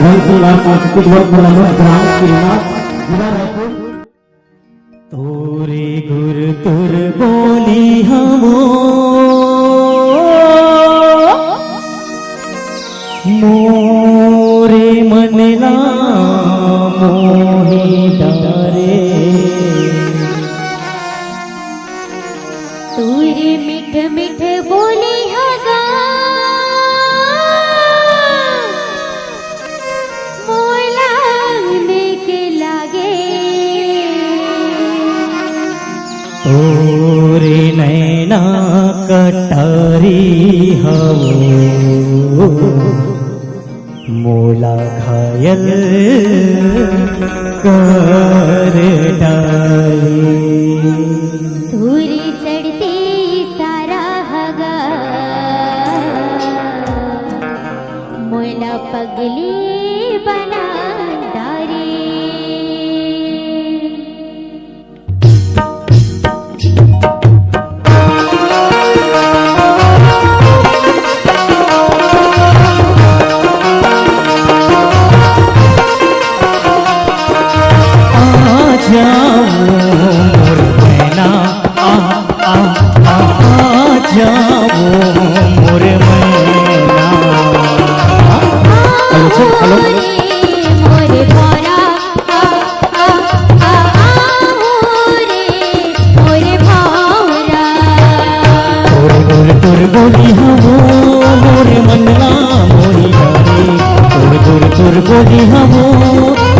हंसलाल सांस्कृतिक वर्ग ग्राम श्रीनाथ जिला रायपुर। तोरे गुर तुर बोली हमो मोरे मनला मोहि डारे तोरे मिठ मिठ बोली हगा मोला के लागे तोरे नैना कटारी हो मोला घायल कर डाली तोरे चढ़ते सारा हगा मोला पगली बना डारे मोर मैना जाओ मोर मैना। हेलो मोरे भौरा मोरे भौरा तोरे गोर तोर बोली हमो मोरे मनला मोहि डारे तोरे गोर तोर बोली हमो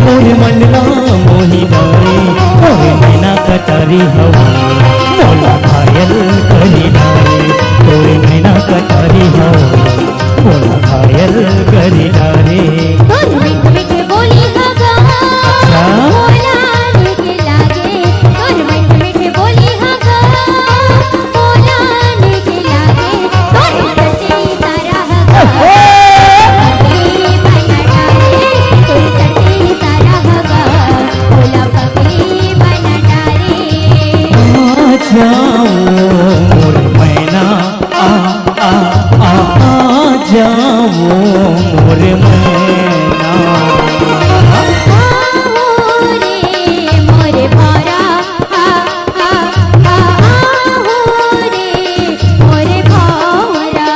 मोरे मनला मोहि डारे तोरे मैना कटारी हवा मोला घायल करी डारे तोरे मैना कटारी हवा मोला घायल करी डारे तोर मिठ मिठ बोली हगा मोला के लागे तोर मिठ मिठ बोली हगा मोला के लागे तोर चढ़ते सारा हगा पगली बना डारे तोर चढ़ते सारा हगा मोला पगली बना डारे जाओ मोर मैना जाओ मोर मैना। मोरे भौरा मोरे भौरा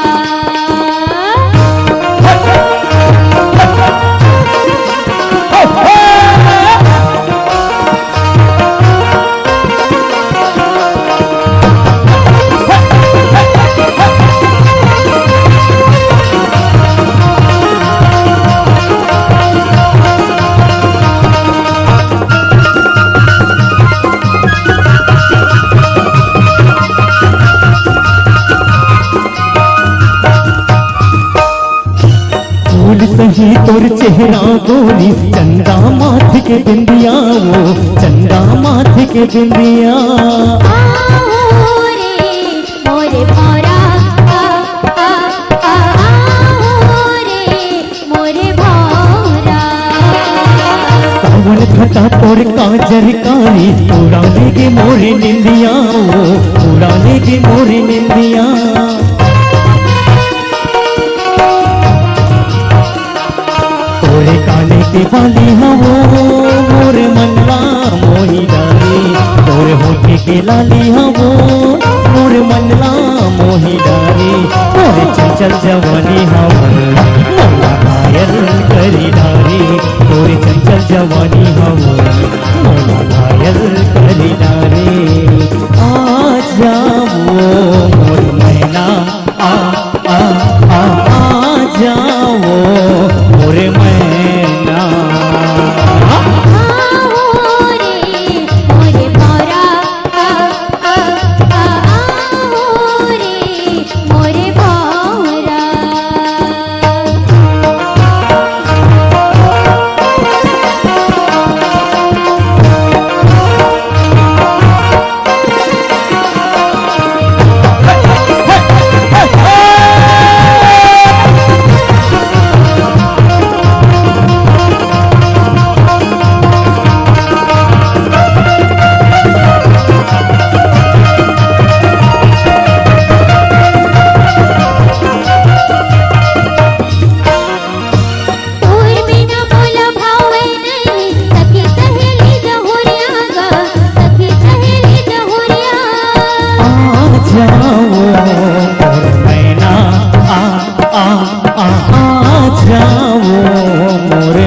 फूल सही तोर चेहरा गोरी चंदा माथ के बिंदिया वो चंदा माथ के बिंदिया मोरे भौरा मोरे भौरा सावन घटा तोर काजर कारी उड़ाने के मोरे निंदिया वो उड़ाने के मोरे निंदिया तोरे काने के बाली हवो मोरे मनला मोहि डारे तोरे होठे के लाली हवो मोरे मनला मोहि डारे तोरे चंचल जवानी हवो मोला घायल करी डारे तोरे चंचल जवानी हवो मोला घायल करी डारे आ जाओ मोर मैना जाओ मोर मैना। मोरे भौरा मोरे भौरा जाओ मोरे